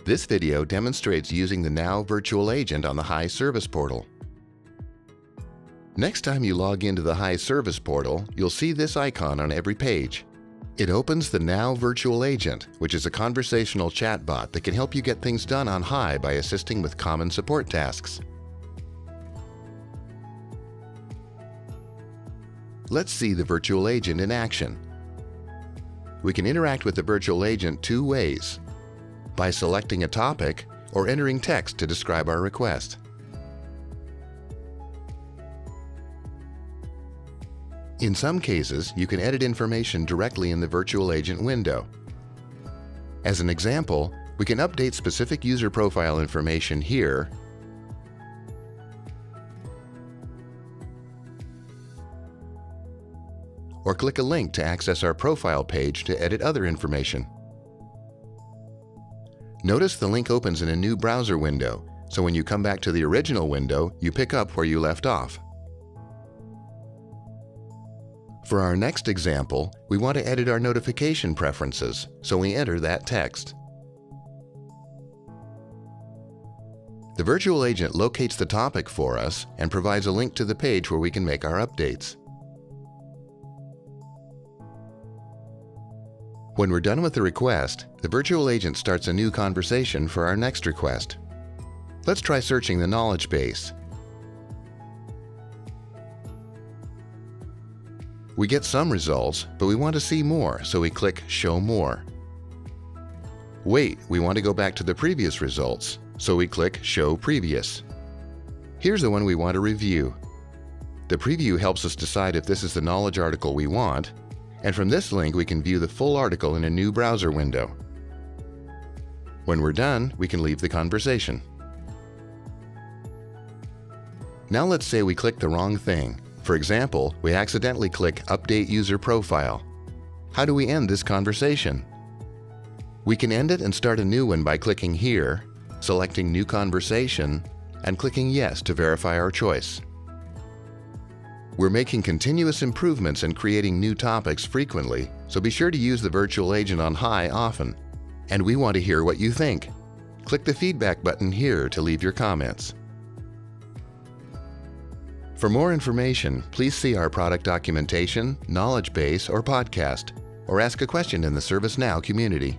This video demonstrates using the Now virtual agent on the Hi Service portal. Next time you log into the Hi Service portal, you'll see this icon on every page. It opens the Now virtual agent, which is a conversational chatbot that can help you get things done on Hi by assisting with common support tasks. Let's see the virtual agent in action. We can interact with the virtual agent two ways: by selecting a topic or entering text to describe our request. In some cases, you can edit information directly in the virtual agent window. As an example, we can update specific user profile information here, or click a link to access our profile page to edit other information. Notice the link opens in a new browser window, so when you come back to the original window, you pick up where you left off. For our next example, we want to edit our notification preferences, so we enter that text. The virtual agent locates the topic for us and provides a link to the page where we can make our updates. When we're done with the request, the virtual agent starts a new conversation for our next request. Let's try searching the knowledge base. We get some results, but we want to see more, so we click Show More. Wait, we want to go back to the previous results, so we click Show Previous. Here's the one we want to review. The preview helps us decide if this is the knowledge article we want, and from this link we can view the full article in a new browser window. When we're done, we can leave the conversation. Now let's say we click the wrong thing. For example, we accidentally click Update User Profile. How do we end this conversation? We can end it and start a new one by clicking here, selecting New Conversation, and clicking Yes to verify our choice. We're making continuous improvements and creating new topics frequently, so be sure to use the virtual agent on Hi often. And we want to hear what you think. Click the feedback button here to leave your comments. For more information, please see our product documentation, knowledge base, or podcast, or ask a question in the ServiceNow community.